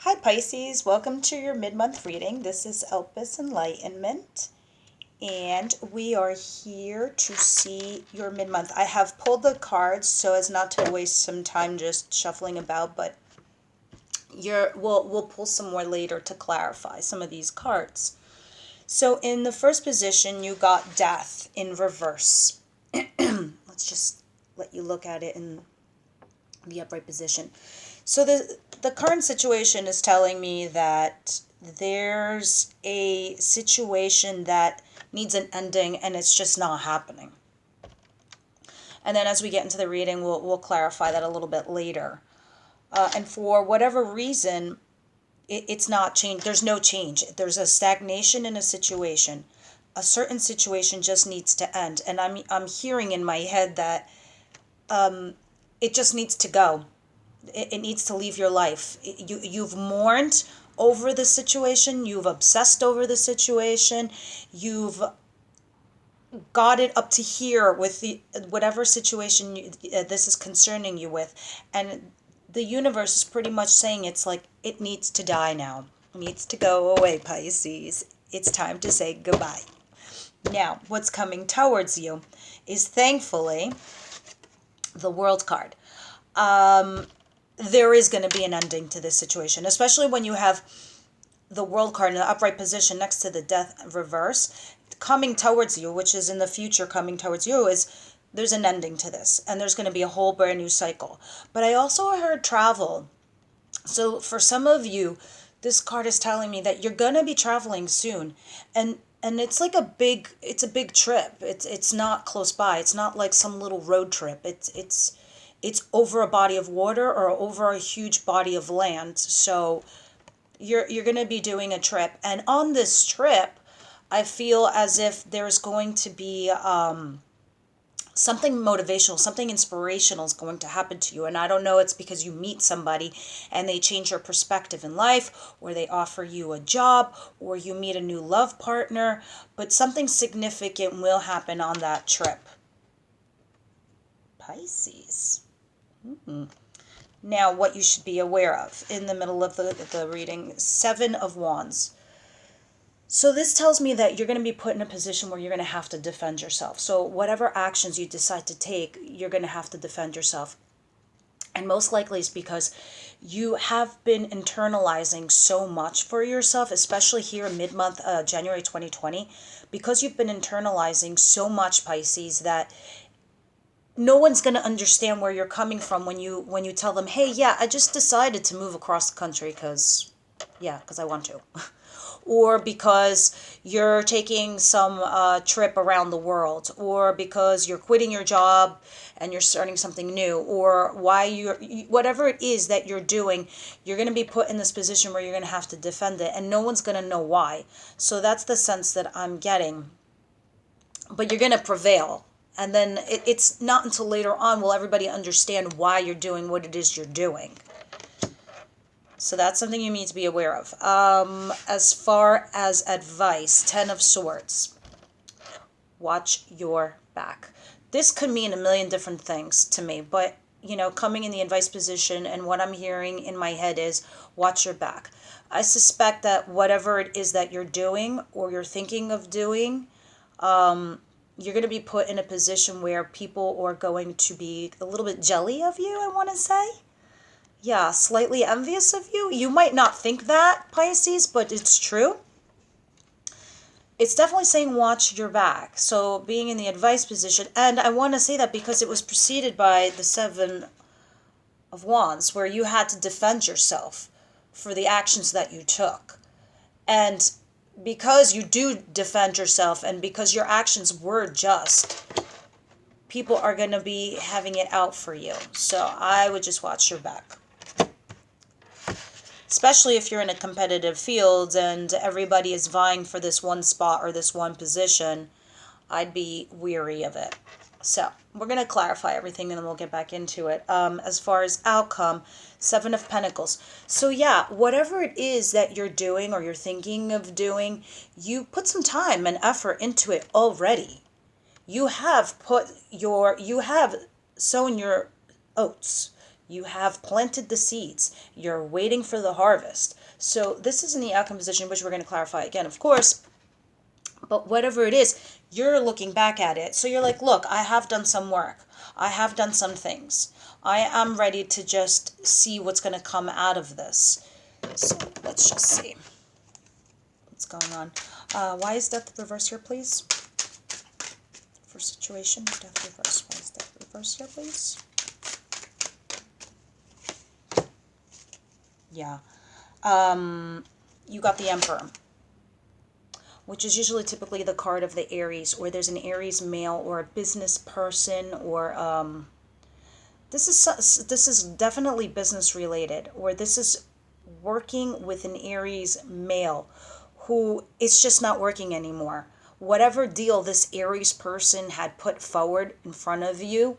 Hi Pisces, welcome to your mid-month reading. This is Elpis Enlightenment, and we are here to see your mid-month. I have pulled the cards so as not to waste some time just shuffling about, but we'll pull some more later to clarify some of these cards. So in the first position, you got Death in reverse. Let's just let you look at it in the upright position. So the current situation is telling me that there's a situation that needs an ending and it's just not happening. And then as we get into the reading, we'll clarify that a little bit later. And for whatever reason, it's not change. There's no change. There's a stagnation in a situation. A certain situation just needs to end. And I'm hearing in my head that it just needs to go. It needs to leave your life. You've mourned over the situation. You've obsessed over the situation. You've got it up to here with the whatever situation this is concerning you with, and the universe is pretty much saying it's like it needs to die now. It needs to go away, Pisces. It's time to say goodbye. Now, what's coming towards you is thankfully the World card. There is going to be an ending to this situation, especially when you have the World card in the upright position next to the Death reverse. Coming towards you, which is in the future coming towards you, is there's an ending to this, and there's going to be a whole brand new cycle. But I also heard travel. So for some of you, this card is telling me that you're going to be traveling soon, and it's like a big trip. It's not close by. It's not like some little road trip. It's over a body of water or over a huge body of land. So you're going to be doing a trip, and on this trip I feel as if there's going to be something motivational, something inspirational is going to happen to you. And I don't know, it's because you meet somebody and they change your perspective in life, or they offer you a job, or you meet a new love partner, but something significant will happen on that trip. Pisces. Now, what you should be aware of in the middle of the reading, Seven of Wands. So this tells me that you're going to be put in a position where you're going to have to defend yourself. So whatever actions you decide to take, you're going to have to defend yourself. And most likely it's because you have been internalizing so much for yourself, especially here mid-month, January 2020, because you've been internalizing so much, Pisces, that no one's going to understand where you're coming from when you tell them, hey, yeah, I just decided to move across the country because I want to. Or because you're taking some trip around the world, or because you're quitting your job and you're starting something new, or whatever it is that you're doing, you're going to be put in this position where you're going to have to defend it, and no one's going to know why. So that's the sense that I'm getting. But you're going to prevail. And then it's not until later on will everybody understand why you're doing what it is you're doing. So that's something you need to be aware of. As far as advice, Ten of Swords. Watch your back. This could mean a million different things to me, but, coming in the advice position and what I'm hearing in my head is watch your back. I suspect that whatever it is that you're doing or you're thinking of doing, you're going to be put in a position where people are going to be a little bit jelly of you, I want to say. Yeah, slightly envious of you. You might not think that, Pisces, but it's true. It's definitely saying watch your back. So being in the advice position, and I want to say that because it was preceded by the Seven of Wands, where you had to defend yourself for the actions that you took. And because you do defend yourself and because your actions were just, people are going to be having it out for you. So I would just watch your back. Especially if you're in a competitive field and everybody is vying for this one spot or this one position, I'd be weary of it. So we're going to clarify everything and then we'll get back into it. As far as outcome, Seven of Pentacles. So yeah, whatever it is that you're doing or you're thinking of doing, you put some time and effort into it already. You have sown your oats. You have planted the seeds. You're waiting for the harvest. So this is in the outcome position, which we're going to clarify again, of course. But whatever it is, you're looking back at it. So you're like, look, I have done some work. I have done some things. I am ready to just see what's going to come out of this. So let's just see what's going on. Why is death reverse here, please? For situation, death reverse. Why is death reverse here, please? Yeah. You got the Emperor, which is usually typically the card of the Aries, or there's an Aries male or a business person, or this is definitely business related, or this is working with an Aries male who it's just not working anymore. Whatever deal this Aries person had put forward in front of you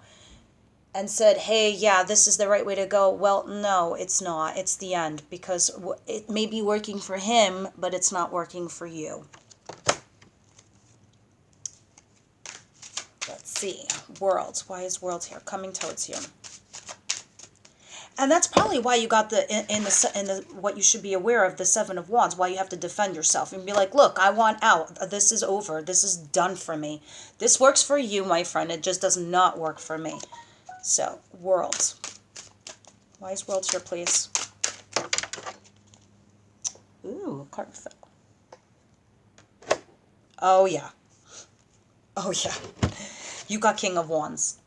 and said, hey, yeah, this is the right way to go. Well, no, it's not. It's the end, because it may be working for him, but it's not working for you. Let's see. World. Why is World here? Coming towards you. And that's probably why you got in the what you should be aware of, the Seven of Wands, why you have to defend yourself and be like, look, I want out. This is over. This is done for me. This works for you, my friend. It just does not work for me. So, World. Why is World here, please? Ooh, a card fell. Oh, yeah. Oh, yeah. You got King of Wands.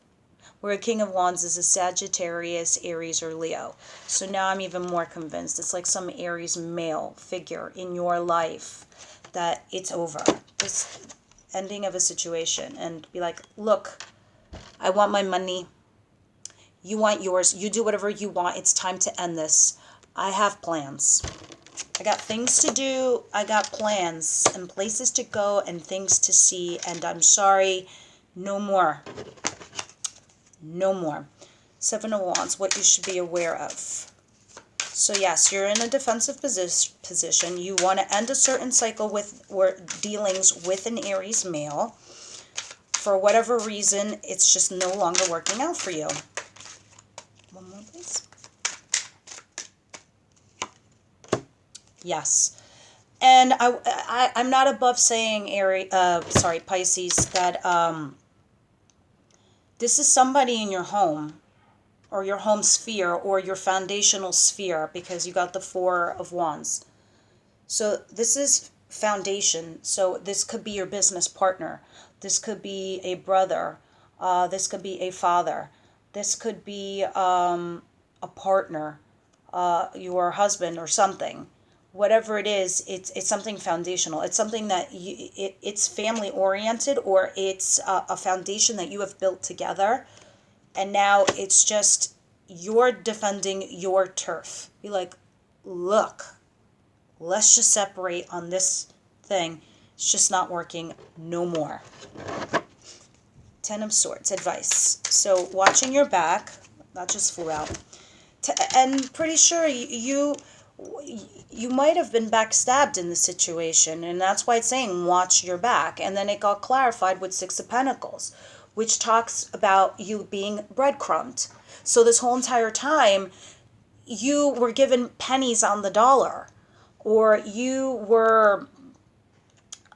Where a King of Wands is a Sagittarius, Aries, or Leo. So now I'm even more convinced. It's like some Aries male figure in your life that it's over. This ending of a situation. And be like, look, I want my money. You want yours. You do whatever you want. It's time to end this. I have plans. I got things to do. I got plans and places to go and things to see. And I'm sorry, no more. No more. Seven of Wands, what you should be aware of. So yes, you're in a defensive position. You want to end a certain cycle with or dealings with an Aries male. For whatever reason, it's just no longer working out for you. One more, please. Yes. And I'm not above saying, Pisces, that this is somebody in your home, or your home sphere, or your foundational sphere, because you got the Four of Wands. So this is foundation. So this could be your business partner. This could be a brother. This could be a father. This could be a partner, your husband or something. Whatever it is, it's something foundational. It's something that it's family oriented, or it's a foundation that you have built together. And now it's just you're defending your turf. Be like, look, let's just separate on this thing. It's just not working no more. Ten of Swords, advice. So watching your back, not just flew out. And pretty sure you might have been backstabbed in the situation, and that's why it's saying watch your back. And then it got clarified with Six of Pentacles, which talks about you being breadcrumbed. So this whole entire time, you were given pennies on the dollar, or you were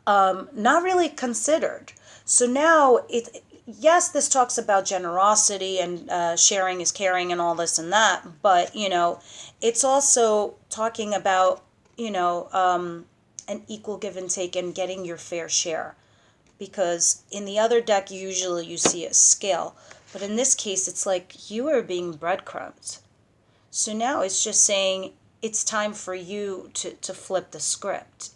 not really considered. So now, yes, this talks about generosity and sharing is caring and all this and that, but, it's also talking about, an equal give and take and getting your fair share. Because in the other deck, usually you see a scale. But in this case, it's like you are being breadcrumbed. So now it's just saying it's time for you to flip the script,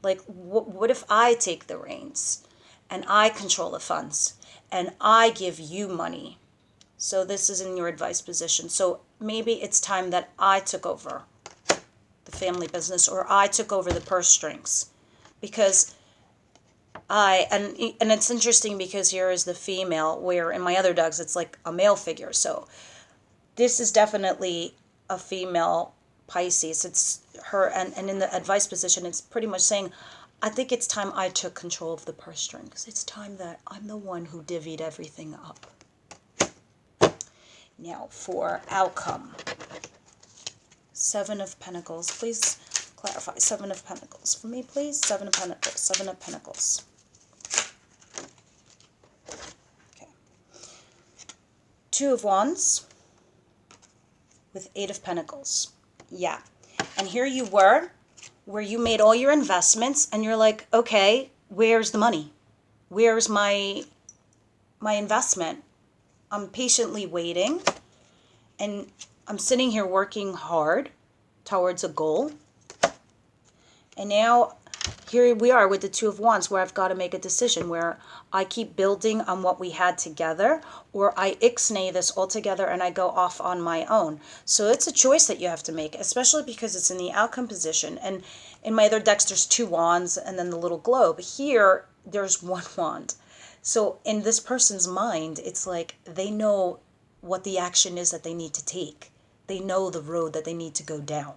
Like, what if I take the reins and I control the funds and I give you money? So this is in your advice position. So maybe it's time that I took over the family business, or I took over the purse strings. Because and it's interesting because here is the female, where in my other decks it's like a male figure. So this is definitely a female Pisces. It's her, and in the advice position, it's pretty much saying, I think it's time I took control of the purse strings. It's time that I'm the one who divvied everything up. Now for outcome. Seven of Pentacles. Please clarify. Seven of Pentacles for me, please. Seven of Pentacles. Seven of Pentacles. Okay. Two of Wands with Eight of Pentacles. Yeah. And here you were, where you made all your investments, and you're like, okay, where's the money? Where's my investment? I'm patiently waiting, and I'm sitting here working hard towards a goal. And now here we are with the Two of Wands, where I've got to make a decision, where I keep building on what we had together, or I ixnay this altogether and I go off on my own. So it's a choice that you have to make, especially because it's in the outcome position. And in my other decks, there's two wands and then the little globe. Here, there's one wand. So in this person's mind, it's like they know what the action is that they need to take. They know the road that they need to go down.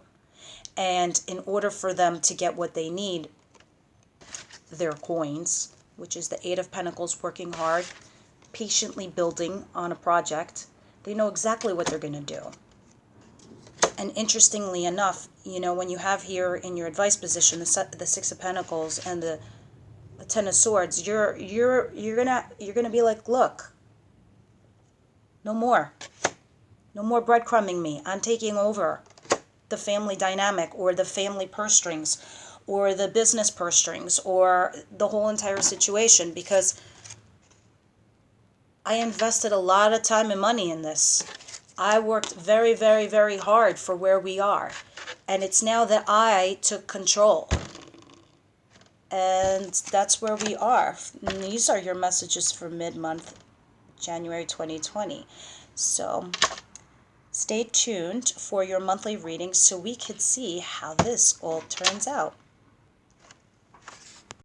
And in order for them to get what they need, their coins, which is the Eight of Pentacles, working hard, patiently building on a project, they know exactly what they're going to do. And interestingly enough, you know, when you have here in your advice position the Six of Pentacles and the Ten of Swords, you're gonna be like, look, no more breadcrumbing me. I'm taking over the family dynamic, or the family purse strings, or the business purse strings, or the whole entire situation, because I invested a lot of time and money in this. I worked very, very, very hard for where we are. And it's now that I took control. And that's where we are. And these are your messages for mid-month, January 2020. So stay tuned for your monthly readings so we could see how this all turns out.